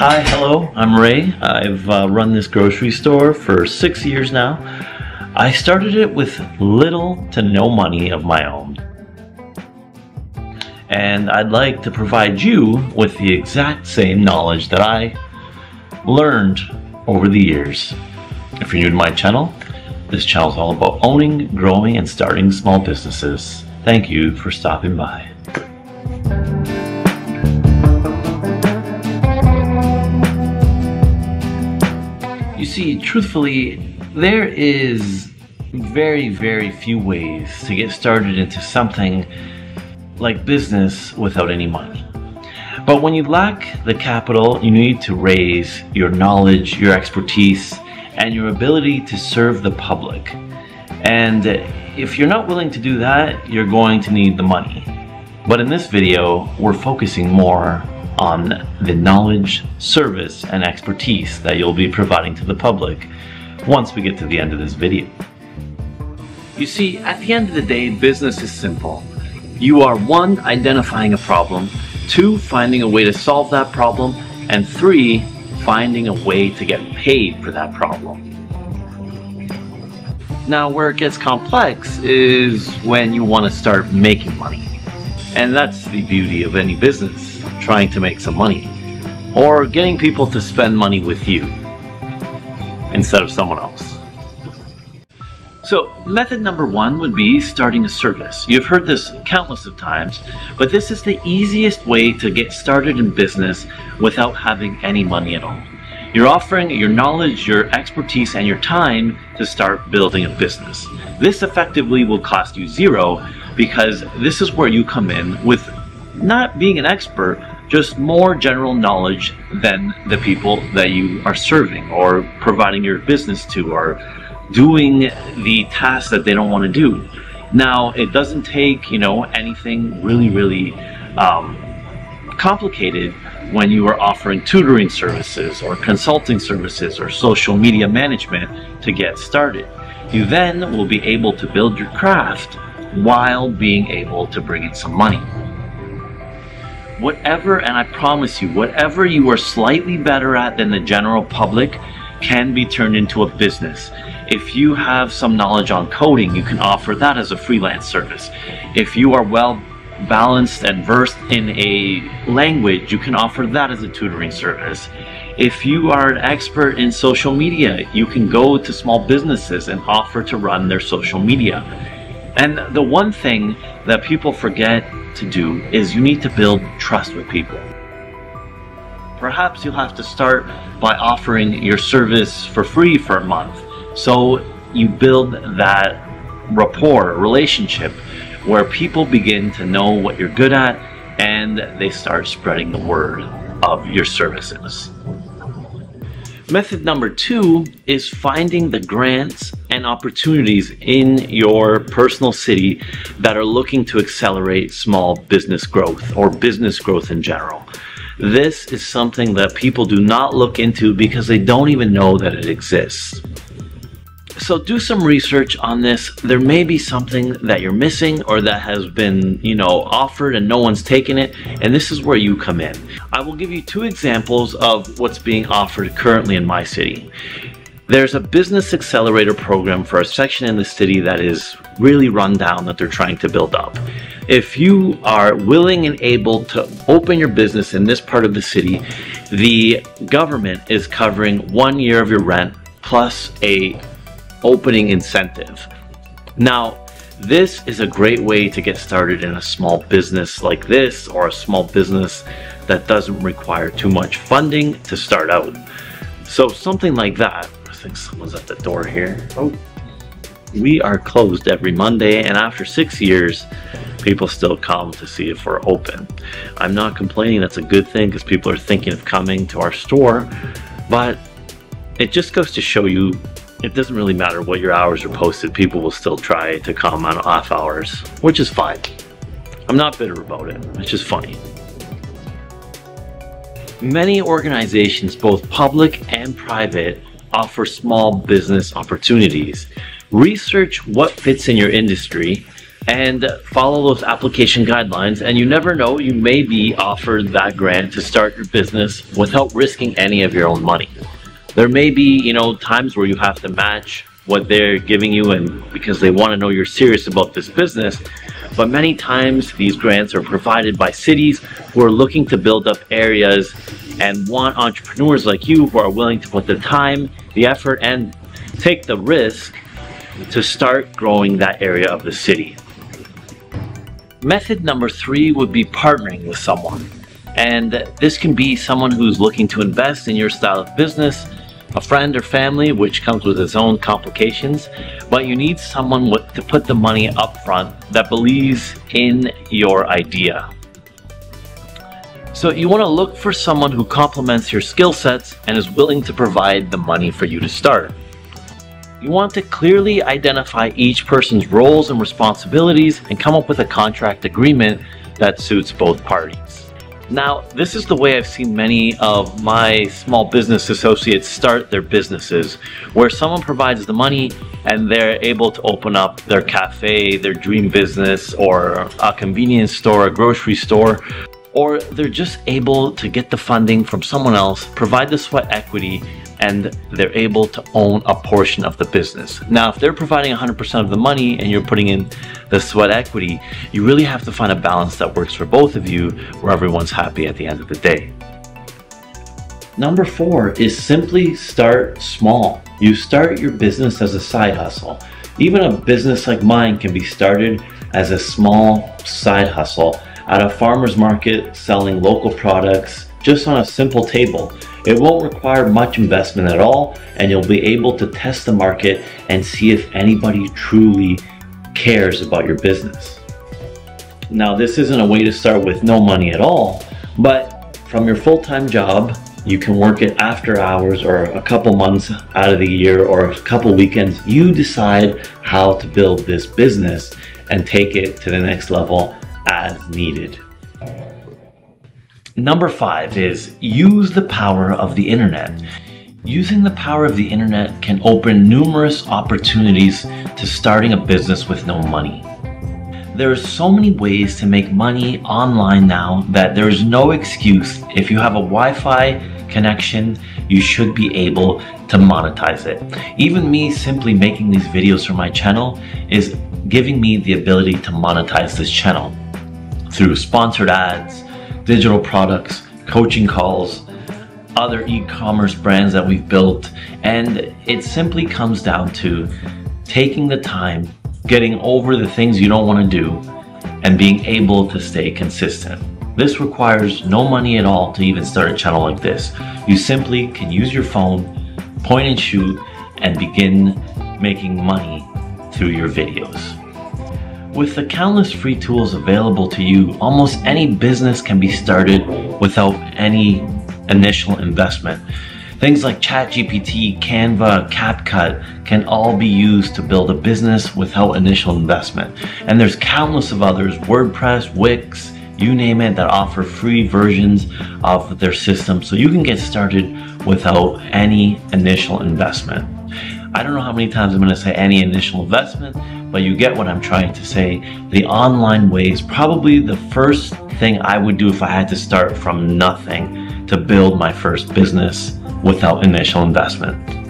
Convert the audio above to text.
Hi, hello, I'm Ray. I've run this grocery store for 6 years now. I started it with little to no money of my own. And I'd like to provide you with the exact same knowledge that I learned over the years. If you're new to my channel, this channel is all about owning, growing, and starting small businesses. Thank you for stopping by. You see, truthfully, there is very few ways to get started into something like business without any money. But when you lack the capital, you need to raise your knowledge, your expertise, and your ability to serve the public. And if you're not willing to do that, you're going to need the money. But in this video, we're focusing more on the knowledge, service, and expertise that you'll be providing to the public once we get to the end of this video. You see, at the end of the day, business is simple. You are 1, identifying a problem, 2, finding a way to solve that problem, and 3, finding a way to get paid for that problem. Now, where it gets complex is when you want to start making money. And that's the beauty of any business, trying to make some money, or getting people to spend money with you instead of someone else. So method number 1 would be starting a service. You've heard this countless of times, but this is the easiest way to get started in business without having any money at all. You're offering your knowledge, your expertise, and your time to start building a business. This effectively will cost you zero, because this is where you come in with not being an expert, just more general knowledge than the people that you are serving or providing your business to, or doing the tasks that they don't want to do. Now, it doesn't take, anything really complicated when you are offering tutoring services or consulting services or social media management to get started. You then will be able to build your craft while being able to bring in some money. Whatever, and I promise you, whatever you are slightly better at than the general public can be turned into a business. If you have some knowledge on coding, you can offer that as a freelance service. If you are well balanced and versed in a language, you can offer that as a tutoring service. If you are an expert in social media, you can go to small businesses and offer to run their social media. And the one thing that people forget to do is you need to build trust with people. Perhaps you'll have to start by offering your service for free for a month, so you build that rapport, relationship, where people begin to know what you're good at and they start spreading the word of your services. Method number 2 is finding the grants and opportunities in your personal city that are looking to accelerate small business growth or business growth in general. This is something that people do not look into because they don't even know that it exists. So do some research on this. There may be something that you're missing or that has been, offered and no one's taken it, and this is where you come in. I will give you 2 examples of what's being offered currently in my city. There's a business accelerator program for a section in the city that is really run down, that they're trying to build up. If you are willing and able to open your business in this part of the city, the government is covering 1 year of your rent plus a opening incentive. Now, this is a great way to get started in a small business like this, or a small business that doesn't require too much funding to start out. So something like that. I think someone's at the door here. Oh, we are closed every Monday, and after 6 years, people still come to see if we're open. I'm not complaining, that's a good thing, because people are thinking of coming to our store, but it just goes to show you it doesn't really matter what your hours are posted, people will still try to come on off hours, which is fine. I'm not bitter about it, it's just funny. Many organizations, both public and private, offer small business opportunities. Research what fits in your industry, and follow those application guidelines, and you never know, you may be offered that grant to start your business without risking any of your own money. There may be, times where you have to match what they're giving you, and because they want to know you're serious about this business. But many times these grants are provided by cities who are looking to build up areas and want entrepreneurs like you who are willing to put the time, the effort, and take the risk to start growing that area of the city. Method number 3 would be partnering with someone. And this can be someone who's looking to invest in your style of business, a friend or family, which comes with its own complications, but you need someone to put the money up front that believes in your idea. So you want to look for someone who complements your skill sets and is willing to provide the money for you to start. You want to clearly identify each person's roles and responsibilities and come up with a contract agreement that suits both parties. Now, this is the way I've seen many of my small business associates start their businesses, where someone provides the money and they're able to open up their cafe, their dream business, or a convenience store, a grocery store, or they're just able to get the funding from someone else, provide the sweat equity, and they're able to own a portion of the business. Now, if they're providing 100% of the money and you're putting in the sweat equity, you really have to find a balance that works for both of you, where everyone's happy at the end of the day. Number 4 is simply start small. You start your business as a side hustle. Even a business like mine can be started as a small side hustle at a farmer's market, selling local products just on a simple table. It won't require much investment at all, and you'll be able to test the market and see if anybody truly cares about your business. Now, this isn't a way to start with no money at all, but from your full-time job, you can work it after hours or a couple months out of the year or a couple weekends. You decide how to build this business and take it to the next level as needed. Number 5 is use the power of the internet. Using the power of the internet can open numerous opportunities to starting a business with no money. There are so many ways to make money online now that there is no excuse. If you have a Wi-Fi connection, you should be able to monetize it. Even me simply making these videos for my channel is giving me the ability to monetize this channel through sponsored ads, digital products, coaching calls, other e-commerce brands that we've built. And it simply comes down to taking the time, getting over the things you don't want to do, and being able to stay consistent. This requires no money at all to even start a channel like this. You simply can use your phone, point and shoot, and begin making money through your videos. With the countless free tools available to you, almost any business can be started without any initial investment. Things like ChatGPT, Canva, CapCut can all be used to build a business without initial investment. And there's countless of others, WordPress, Wix, you name it, that offer free versions of their system so you can get started without any initial investment. I don't know how many times I'm going to say any initial investment, but you get what I'm trying to say. The online way is probably the first thing I would do if I had to start from nothing to build my first business without initial investment.